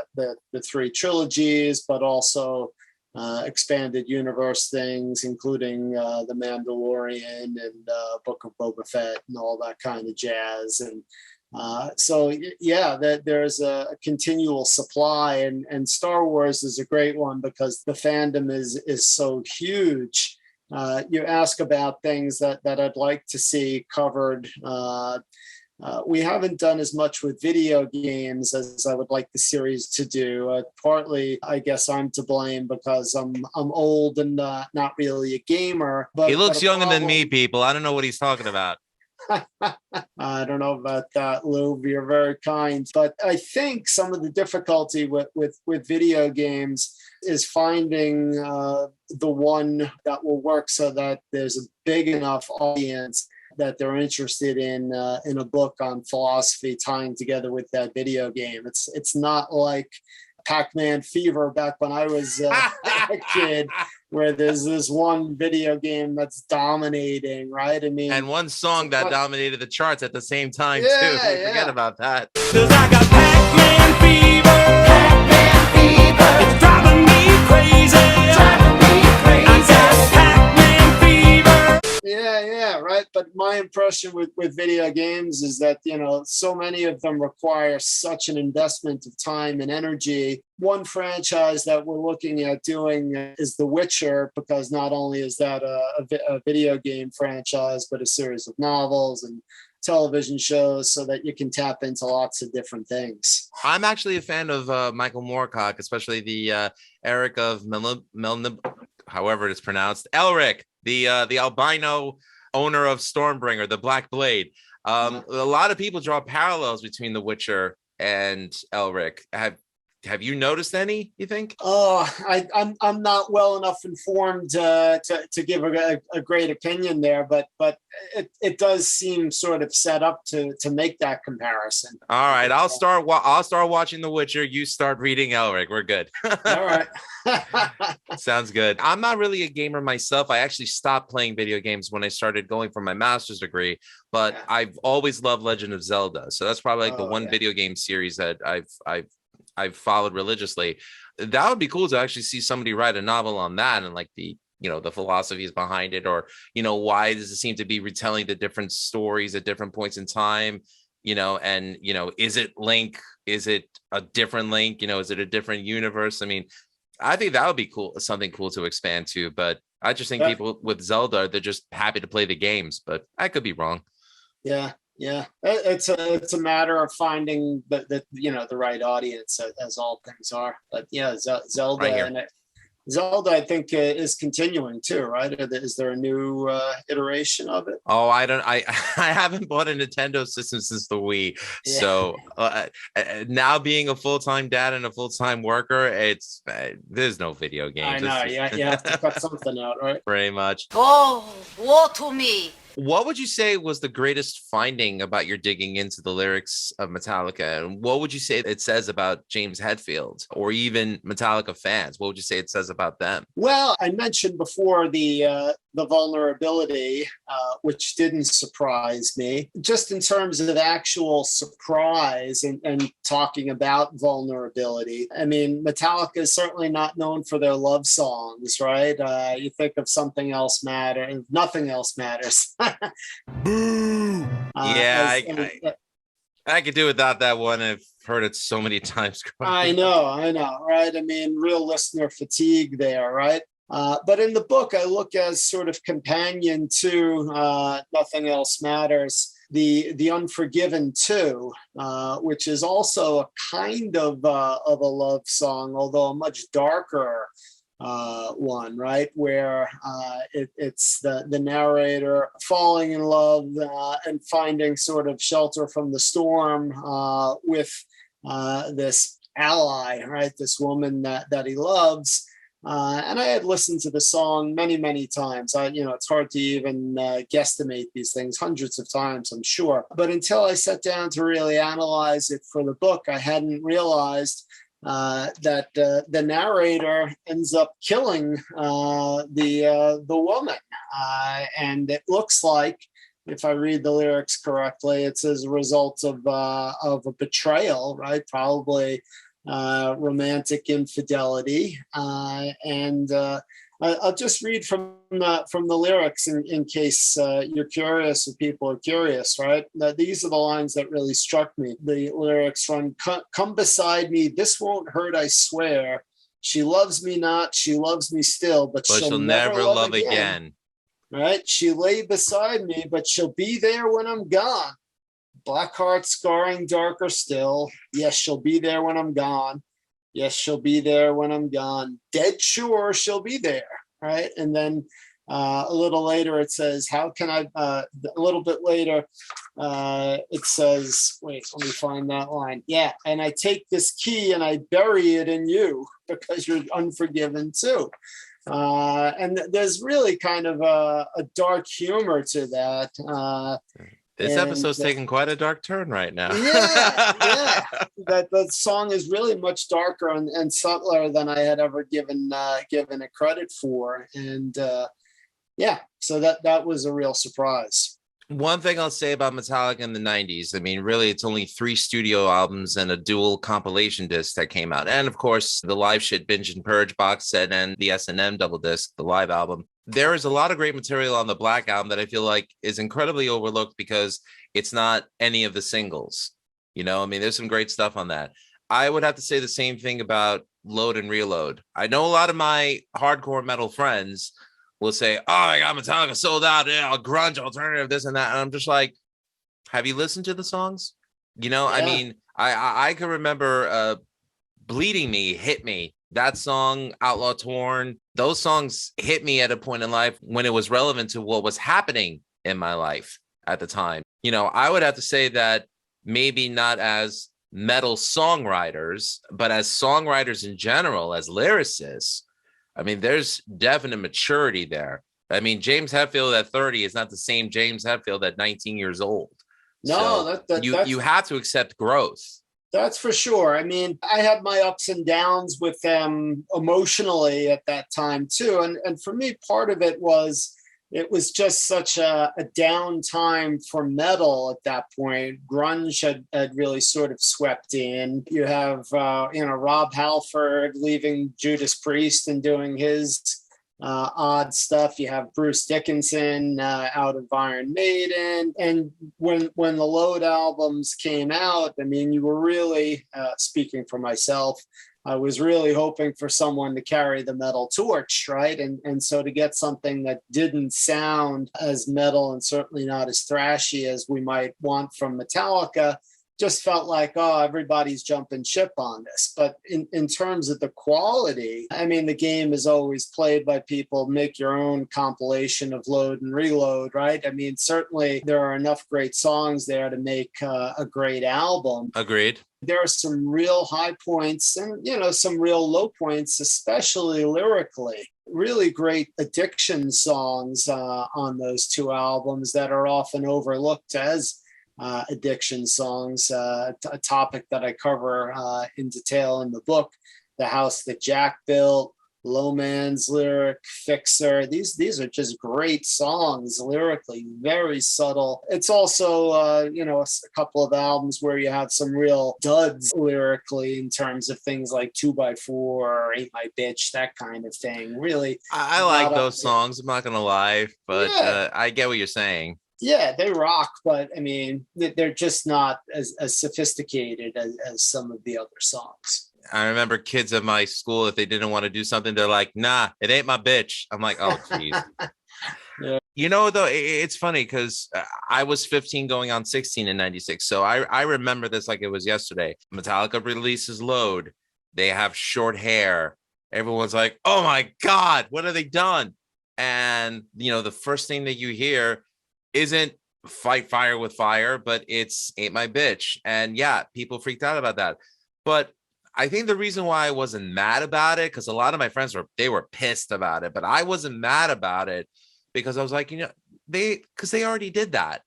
three trilogies, but also expanded universe things, including The Mandalorian and Book of Boba Fett and all that kind of jazz. And so yeah, that there's a continual supply, and Star Wars is a great one because the fandom is so huge. You ask about things that I'd like to see covered. We haven't done as much with video games as I would like the series to do. Partly, I guess I'm to blame because I'm old and not really a gamer. But he looks younger than me, people. I don't know what he's talking about. I don't know about that, Lou. You're very kind. But I think some of the difficulty with video games is finding the one that will work so that there's a big enough audience that they're interested in a book on philosophy tying together with that video game. It's not like Pac-Man Fever back when I was a kid, where there's this one video game that's dominating, right? I mean, and one song that dominated the charts at the same time too. Forget about that. 'Cause I got Pac-Man fever. Pac-Man fever. It's driving me crazy. Driving me crazy. I got Pac-Man fever. Yeah, right. But my impression with video games is that, so many of them require such an investment of time and energy. One franchise that we're looking at doing is The Witcher, because not only is that a video game franchise, but a series of novels and television shows, so that you can tap into lots of different things. I'm actually a fan of Michael Moorcock, especially the Eric of Melnib, however it's pronounced, Elric, the albino owner of Stormbringer, the Black Blade. A lot of people draw parallels between The Witcher and Elric. Have you noticed any, you think? Oh, I'm not well enough informed to give a great opinion there, but it does seem sort of set up to make that comparison. All right, I'll start watching The Witcher. You start reading Elric. We're good. All right. Sounds good. I'm not really a gamer myself. I actually stopped playing video games when I started going for my master's degree, but I've always loved Legend of Zelda. So that's probably like the one video game series that I've followed religiously. That would be cool to actually see somebody write a novel on that, and like the philosophies behind it, or why does it seem to be retelling the different stories at different points in time, and is it Link, is it a different Link, is it a different universe? I mean, I think that would be cool, something cool to expand to, but I just think people with Zelda, they're just happy to play the games, but I could be wrong. Yeah, it's a matter of finding the right audience, as all things are. But yeah, Zelda right, Zelda, I think, is continuing too, right? Is there a new iteration of it? Oh, I haven't bought a Nintendo system since the Wii. Yeah. So now being a full-time dad and a full-time worker, there's no video games. I know, you have to cut something out, right? Pretty much. Oh, woe to me. What would you say was the greatest finding about your digging into the lyrics of Metallica? And what would you say it says about James Hetfield, or even Metallica fans? What would you say it says about them? Well, I mentioned before the vulnerability, which didn't surprise me. Just in terms of actual surprise and talking about vulnerability, I mean, Metallica is certainly not known for their love songs, right? You think of Something Else Matters, Nothing Else Matters. Boo! I could do without that one. I've heard it so many times. I know, right? I mean, real listener fatigue there, right? But in the book, I look as sort of companion to Nothing Else Matters, the Unforgiven 2, which is also a kind of a love song, although a much darker one, right? Where it's the narrator falling in love and finding sort of shelter from the storm with this ally, right? This woman that he loves. And I had listened to the song many, many times. It's hard to even guesstimate these things, hundreds of times, I'm sure. But until I sat down to really analyze it for the book, I hadn't realized that the narrator ends up killing the woman. And it looks like, if I read the lyrics correctly, it's as a result of a betrayal, right? Probably romantic infidelity, and I'll just read from the lyrics in case you're curious or people are curious, right? These are the lines that really struck me. The lyrics run, "Come beside me, this won't hurt, I swear. She loves me not, she loves me still, but she'll never love again." Right? "She lay beside me, but she'll be there when I'm gone. Black heart scarring darker still. Yes, she'll be there when I'm gone. Yes, she'll be there when I'm gone. Dead sure she'll be there." Right? And then a little later it says, "How can I," a little bit later, it says, wait, let me find that line. Yeah. "And I take this key and I bury it in you because you're unforgiven too." And there's really kind of a dark humor to that. This episode's taking quite a dark turn right now. Yeah. That song is really much darker and subtler than I had ever given it credit for. And so that was a real surprise. One thing I'll say about Metallica in the 90s, I mean, really, it's only 3 studio albums and a dual compilation disc that came out. And of course, the Live Shit Binge and Purge box set and the S&M double disc, the live album. There is a lot of great material on the Black Album that I feel like is incredibly overlooked because it's not any of the singles. I mean, there's some great stuff on that. I would have to say the same thing about Load and Reload. I know a lot of my hardcore metal friends will say, "Oh, I got Metallica sold out, grunge, alternative, this and that." And I'm just like, have you listened to the songs? Yeah. I mean, I can remember Bleeding Me, Hit Me, that song, Outlaw Torn. Those songs hit me at a point in life when it was relevant to what was happening in my life at the time. I would have to say that maybe not as metal songwriters, but as songwriters in general, as lyricists, I mean, there's definite maturity there. I mean, James Hetfield at 30 is not the same James Hetfield at 19 years old. No, so you have to accept growth. That's for sure. I mean, I had my ups and downs with them emotionally at that time too. And for me, part of it was just such a down time for metal at that point. Grunge had really sort of swept in. You have, Rob Halford leaving Judas Priest and doing his odd stuff. You have Bruce Dickinson out of Iron Maiden. And when the Load albums came out, I mean, you were really, speaking for myself, I was really hoping for someone to carry the metal torch, right? And so to get something that didn't sound as metal and certainly not as thrashy as we might want from Metallica, just felt like, oh, everybody's jumping ship on this. But in terms of the quality, I mean, the game is always played by people, make your own compilation of Load and Reload, right? I mean, certainly there are enough great songs there to make a great album. Agreed. There are some real high points and, some real low points, especially lyrically. Really great addiction songs on those 2 albums that are often overlooked as addiction songs, a topic that I cover in detail in the book. The House That Jack Built, Low Man's Lyric, Fixer. These are just great songs lyrically, very subtle. It's also, a couple of albums where you have some real duds lyrically in terms of things like 2x4 or Ain't My Bitch, that kind of thing. Really, I like those songs. I'm not going to lie, but I get what you're saying. Yeah, they rock, but I mean, they're just not as sophisticated as some of the other songs. I remember kids at my school, if they didn't want to do something, they're like, nah, it ain't my bitch. I'm like, oh, geez. Yeah. You know, though, it's funny because I was 15 going on 16 in 96. So I remember this like it was yesterday. Metallica releases Load. They have short hair. Everyone's like, oh my God, what have they done? And, you know, the first thing that you hear isn't Fight Fire with Fire, but it's Ain't My Bitch. And yeah, people freaked out about that. But I think the reason why I wasn't mad about it, because a lot of my friends were pissed about it, but I wasn't mad about it because I was like, you know, they already did that.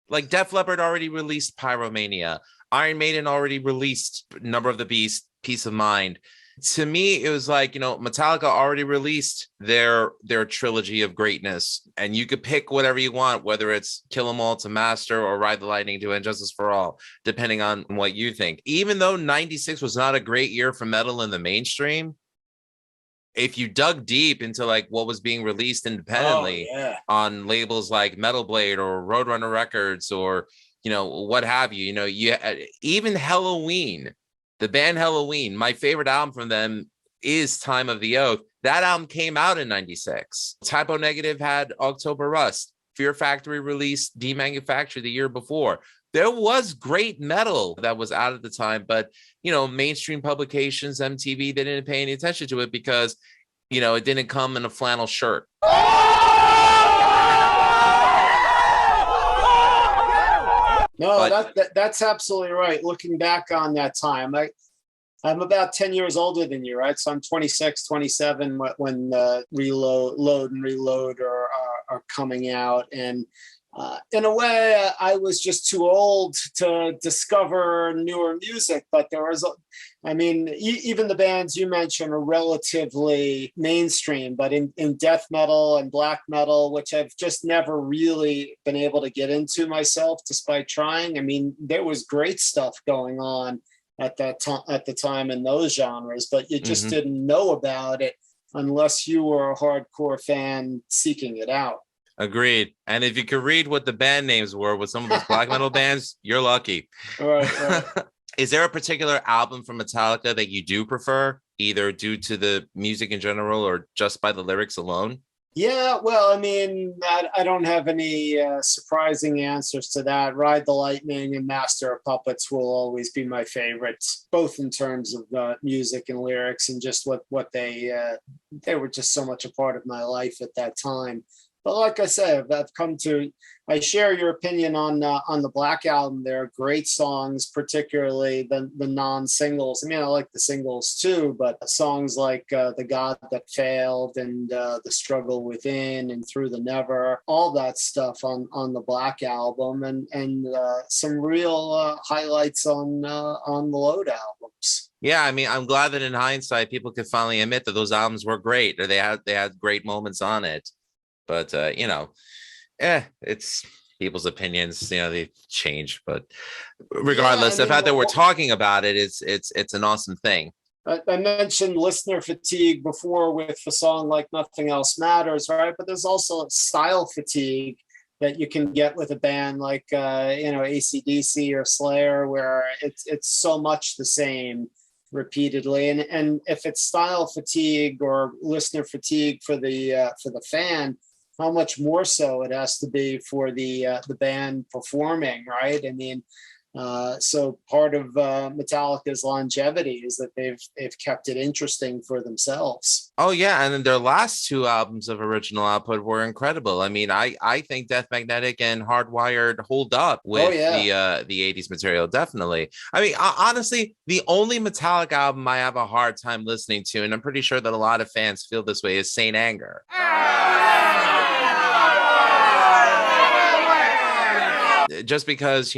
Like Def Leppard already released Pyromania. Iron Maiden already released Number of the Beast, Peace of Mind. To me, it was like, you know, Metallica already released their trilogy of greatness, and you could pick whatever you want, whether it's Kill 'Em All to Master or Ride the Lightning to Injustice for All, depending on what you think. Even though 96 was not a great year for metal in the mainstream, if you dug deep into like what was being released independently on labels like Metal Blade or Roadrunner Records or, you know, what have you, you know, even Helloween, the band Helloween, my favorite album from them is Time of the Oath. That album came out in 96. Typo Negative had October Rust. Fear Factory released Demanufacture the year before. There was great metal that was out at the time, but, you know, mainstream publications, MTV, they didn't pay any attention to it because, you know, it didn't come in a flannel shirt. No, that's absolutely right. Looking back on that time, I'm about 10 years older than you, right? So I'm 26, 27 when Load and Reload are coming out. And in a way, I was just too old to discover newer music. But there was, even the bands you mentioned are relatively mainstream. But in death metal and black metal, which I've just never really been able to get into myself, despite trying, I mean, there was great stuff going on at the time in those genres, but you just didn't know about it unless you were a hardcore fan seeking it out. Agreed. And if you could read what the band names were with some of those black metal bands, you're lucky. Right. Is there a particular album from Metallica that you do prefer, either due to the music in general or just by the lyrics alone? Yeah, well, I mean, I don't have any surprising answers to that. Ride the Lightning and Master of Puppets will always be my favorites, both in terms of music and lyrics and just what they were just so much a part of my life at that time. But like I said, I share your opinion on the Black Album. There are great songs, particularly the non-singles. I mean, I like the singles too, but songs like The God That Failed and The Struggle Within and Through the Never, all that stuff on the Black Album, and some real highlights on the Load albums. Yeah, I mean, I'm glad that in hindsight, people could finally admit that those albums were great, or they had great moments on it. But, it's people's opinions, they change. But regardless, the fact that we're talking about it, it's an awesome thing. I mentioned listener fatigue before with a song like Nothing Else Matters, right? But there's also style fatigue that you can get with a band like, AC/DC or Slayer, where it's so much the same repeatedly. And if it's style fatigue or listener fatigue for the fan, how much more so it has to be for the band performing, right? I mean, so part of Metallica's longevity is that they've kept it interesting for themselves. Oh yeah, and then their last two albums of original output were incredible. I mean, I think Death Magnetic and Hardwired hold up with the 80s material, definitely. I mean, honestly, the only Metallica album I have a hard time listening to, and I'm pretty sure that a lot of fans feel this way, is Saint Anger. Just because,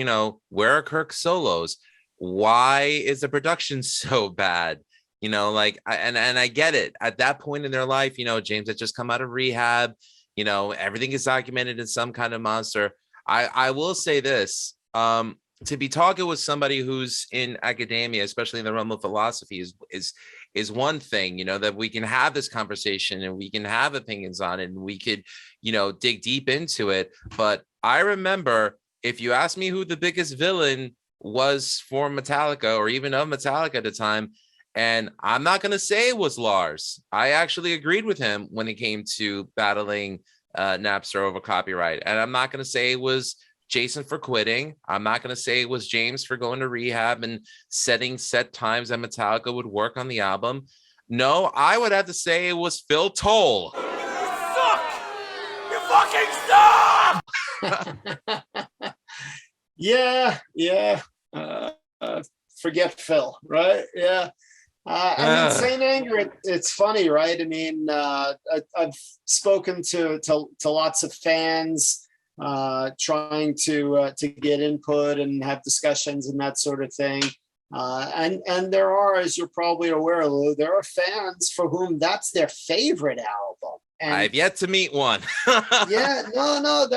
where are Kirk's solos? Why is the production so bad? And I get it. At that point in their life, James had just come out of rehab. Everything is documented in some kind of monster. I will say this, to be talking with somebody who's in academia, especially in the realm of philosophy, is one thing, that we can have this conversation and we can have opinions on it and we could, dig deep into it. But I remember, if you ask me who the biggest villain was for Metallica or even of Metallica at the time, And I'm not going to say it was Lars. I actually agreed with him when it came to battling Napster over copyright. And I'm not going to say it was Jason for quitting. I'm not going to say it was James for going to rehab and setting set times that Metallica would work on the album. No, I would have to say it was Phil Toll. You fucking suck! Yeah. Forget Phil, right? Yeah. I mean, Saint Anger, it's funny, right? I mean, I've spoken to lots of fans trying to get input and have discussions and that sort of thing. And there are, as you're probably aware, Lou, there are fans for whom that's their favorite album. And I've yet to meet one. yeah, no,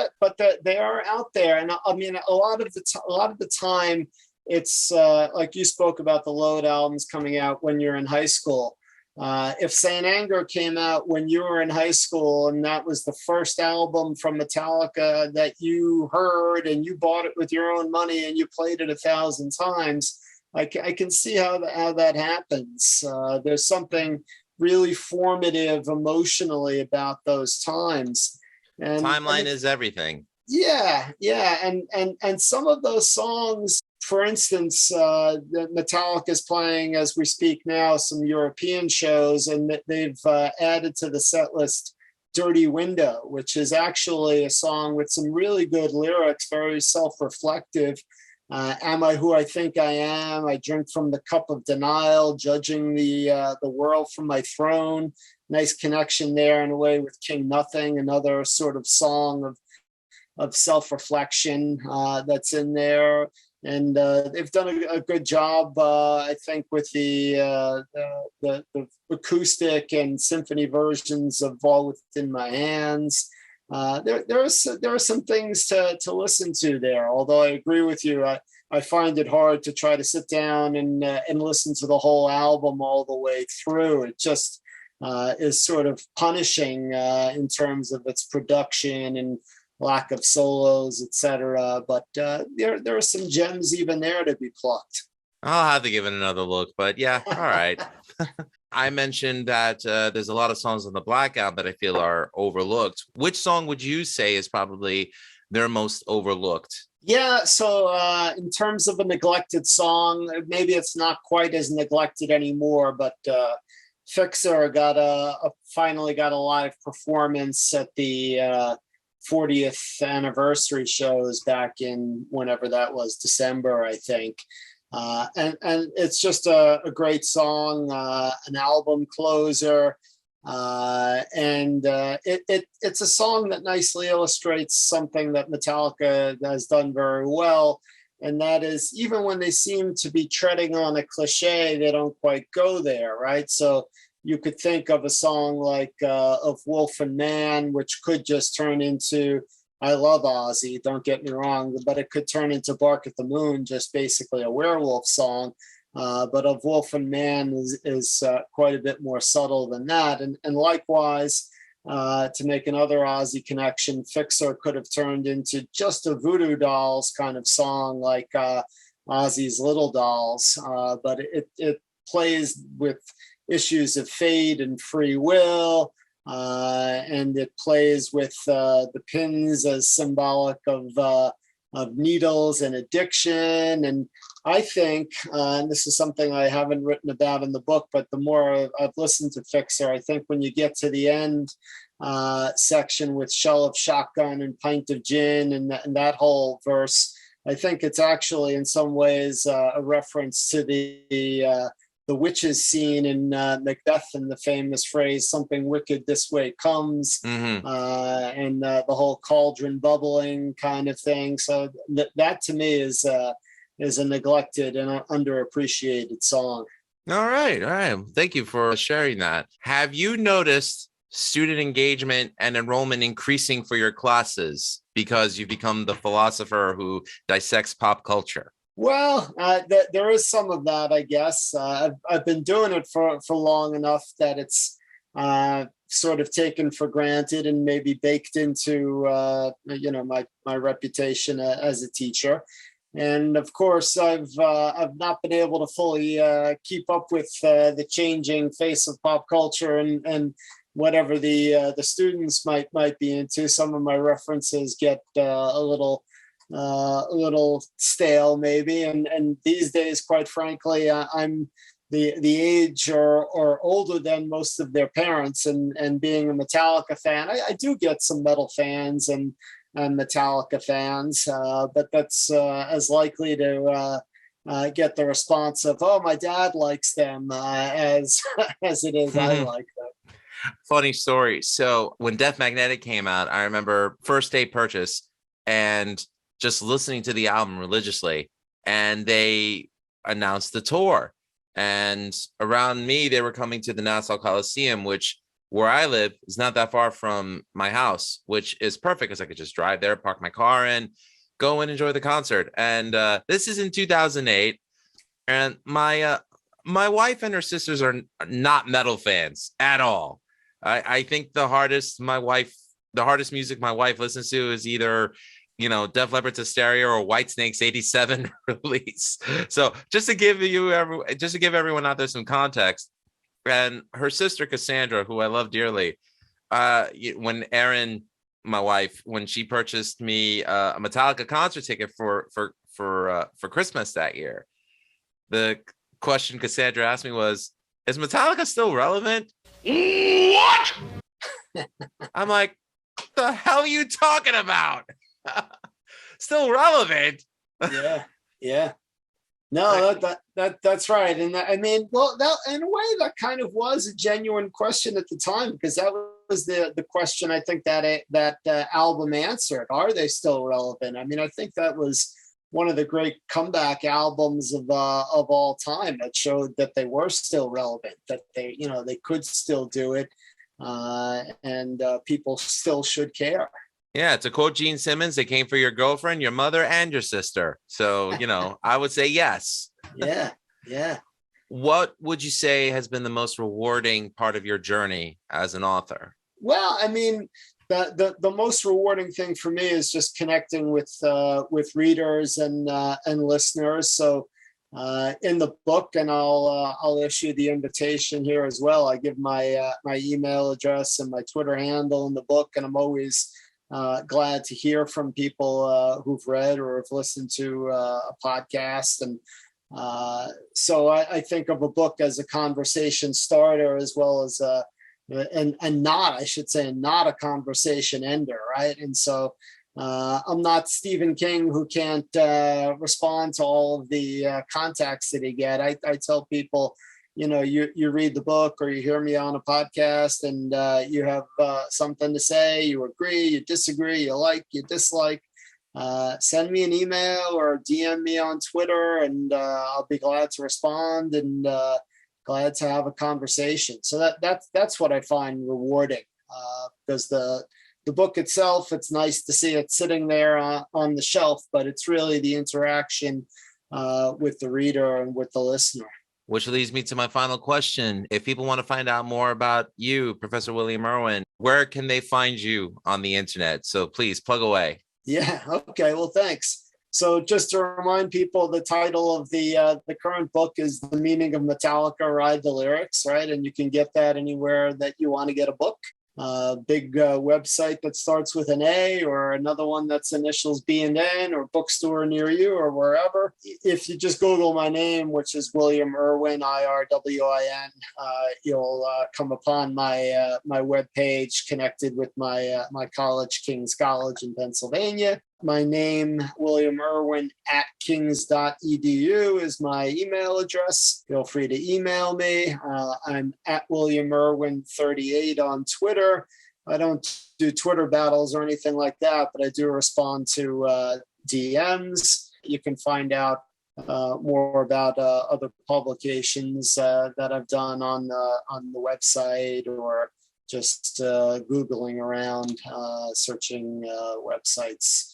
they are out there. And I mean, a lot of the time, it's like you spoke about the Load albums coming out when you're in high school. If Saint Anger came out when you were in high school and that was the first album from Metallica that you heard and you bought it with your own money and you played it 1,000 times, I can see how that happens. There's something really formative emotionally about those times. And Timeline is everything. Yeah. And some of those songs, for instance, Metallica is playing as we speak now some European shows, and they've added to the set list Dirty Window, which is actually a song with some really good lyrics, very self-reflective. Am I who I think I am? I drink from the cup of denial, judging the world from my throne. Nice connection there in a way with King Nothing, another sort of song of self-reflection that's in there. And they've done a good job, I think, with the acoustic and symphony versions of All Within My Hands. There are some things to listen to there. Although I agree with you, I find it hard to try to sit down and listen to the whole album all the way through. It just is sort of punishing in terms of its production and lack of solos, etc. But there are some gems even there to be plucked. I'll have to give it another look, but yeah, all right. I mentioned that there's a lot of songs on the Black Album that I feel are overlooked. Which song would you say is probably their most overlooked? Yeah, so in terms of a neglected song, maybe it's not quite as neglected anymore, but Fixer finally got a live performance at the 40th anniversary shows back in whenever that was, December, I think. And it's just a great song, an album closer. And it's a song that nicely illustrates something that Metallica has done very well. And that is, even when they seem to be treading on a cliche, they don't quite go there, right? So you could think of a song like of Wolf and Man, which could just turn into, I love Ozzy, don't get me wrong, but it could turn into Bark at the Moon, just basically a werewolf song. But of Wolf and Man is quite a bit more subtle than that. And likewise, to make another Ozzy connection, Fixer could have turned into just a Voodoo Dolls kind of song like Ozzy's Little Dolls. But it plays with issues of fate and free will, and it plays with the pins as symbolic of needles and addiction. And I think, and this is something I haven't written about in the book, but the more I've listened to Fixer, I think when you get to the end section with Shell of Shotgun and Pint of Gin and that whole verse, I think it's actually in some ways a reference to the witches scene in Macbeth and the famous phrase, something wicked this way comes, and the whole cauldron bubbling kind of thing. So that to me is a neglected and underappreciated song. All right. Thank you for sharing that. Have you noticed student engagement and enrollment increasing for your classes because you've become the philosopher who dissects pop culture? Well, there is some of that, I guess. I've been doing it for long enough that it's sort of taken for granted and maybe baked into my reputation as a teacher. And of course, I've not been able to fully keep up with the changing face of pop culture and whatever the students might be into. Some of my references get a little stale, maybe. And these days, quite frankly, I'm the age or older than most of their parents, and being a Metallica fan, I do get some metal fans and Metallica fans, but that's as likely to get the response of, "Oh, my dad likes them," as as it is I like them. Funny story. So when Death Magnetic came out, I remember first day purchase and just listening to the album religiously, and they announced the tour. And around me, they were coming to the Nassau Coliseum, which where I live is not that far from my house, which is perfect because I could just drive there, park my car in, go and enjoy the concert. And this is in 2008. And my wife and her sisters are not metal fans at all. I think the hardest music my wife listens to is either, Def Leppard's Hysteria or Whitesnake's '87 release. So just to give everyone out there some context, and her sister Cassandra, who I love dearly, when Erin, my wife, when she purchased me a Metallica concert ticket for Christmas that year, the question Cassandra asked me was, "Is Metallica still relevant?" What? I'm like, "What the hell are you talking about? Still relevant?" Yeah. No, that's right. And I mean, well, that in a way that kind of was a genuine question at the time, because that was the question I think that album answered. Are they still relevant? I mean, I think that was one of the great comeback albums of all time that showed that they were still relevant, that they could still do it, and people still should care. Yeah, to quote Gene Simmons, they came for your girlfriend, your mother, and your sister. So, I would say yes. Yeah. What would you say has been the most rewarding part of your journey as an author? Well, I mean, the most rewarding thing for me is just connecting with readers and listeners. So in the book, and I'll issue the invitation here as well, I give my email address and my Twitter handle in the book, and I'm always glad to hear from people who've read or have listened to a podcast. And so I think of a book as a conversation starter, as well as not a conversation ender, right? And so I'm not Stephen King, who can't respond to all of the contacts that he get. I tell people, you read the book or you hear me on a podcast, and you have something to say, you agree, you disagree, you like, you dislike, send me an email or DM me on Twitter, and I'll be glad to respond and glad to have a conversation. So that's what I find rewarding, because the book itself, it's nice to see it sitting there on the shelf, but it's really the interaction with the reader and with the listener. Which leads me to my final question. If people want to find out more about you, Professor William Irwin, where can they find you on the internet? So please plug away. Yeah. Okay. Well, thanks. So just to remind people, the title of the current book is The Meaning of Metallica, Ride the Lyrics, right? And you can get that anywhere that you want to get a book. Big website that starts with an A, or another one that's initials B and N, or bookstore near you, or wherever. If you just Google my name, which is William Irwin, IRWIN, you'll come upon my webpage connected with my college, King's College in Pennsylvania. My name, William Irwin @kings.edu, is my email address. Feel free to email me. I'm @WilliamIrwin38 on Twitter. I don't do Twitter battles or anything like that, but I do respond to DMs. You can find out more about other publications that I've done on the website, or just Googling around, searching websites,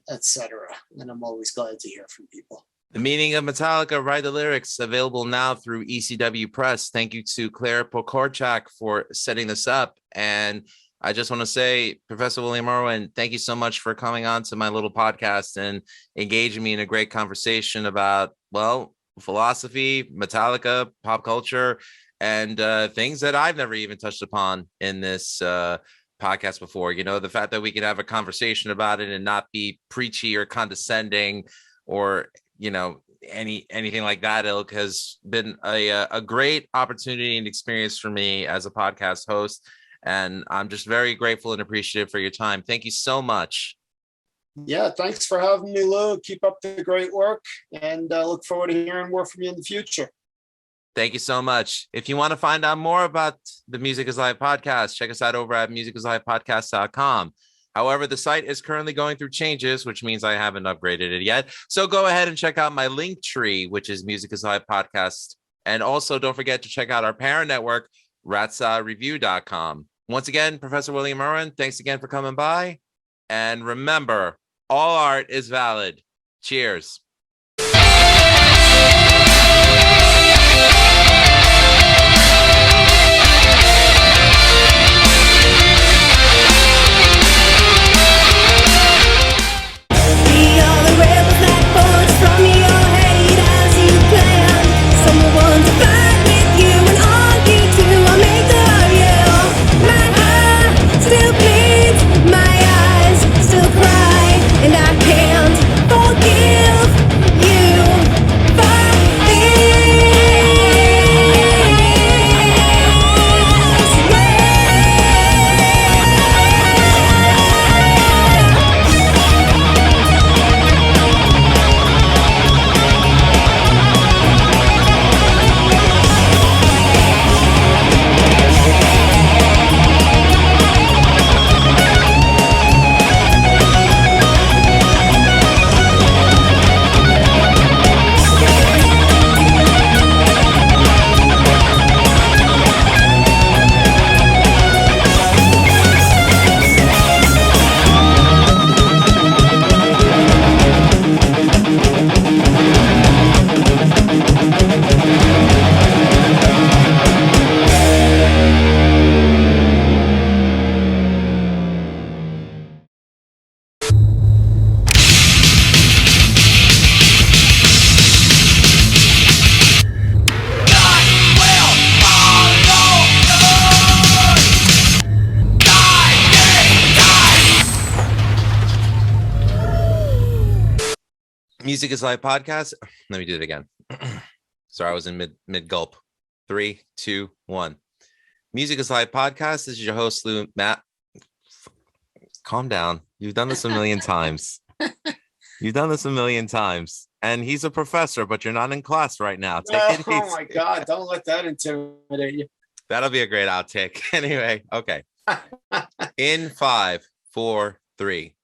etc. And I'm always glad to hear from people. The Meaning of Metallica, Ride the Lyrics, available now through ECW Press. Thank you to Claire Pokorchak for setting this up. And I just want to say, Professor William Irwin, thank you so much for coming on to my little podcast and engaging me in a great conversation about, well, philosophy, Metallica, pop culture, and things that I've never even touched upon in this podcast before. You know, the fact that we can have a conversation about it and not be preachy or condescending or, you know, anything like that ilk has been a great opportunity and experience for me as a podcast host. And I'm just very grateful and appreciative for your time. Thank you so much. Yeah, thanks for having me, Lou. Keep up the great work, and look forward to hearing more from you in the future. Thank you so much. If you want to find out more about the Music is Live podcast, check us out over at musicislivepodcast.com. However, the site is currently going through changes, which means I haven't upgraded it yet. So go ahead and check out my link tree, which is Music is Live Podcast. And also don't forget to check out our parent network, ratsareview.com. Once again, Professor William Irwin, thanks again for coming by. And remember, all art is valid. Cheers. Music is Live podcast. Let me do it again. Sorry, I was in mid gulp. 3, 2, 1. Music is Live podcast. This is your host, Lou. Matt, calm down. You've done this a million times. You've done this a million times. And he's a professor, but you're not in class right now. Oh my God. Don't let that intimidate you. That'll be a great outtake. Anyway, okay. In 5, 4, 3.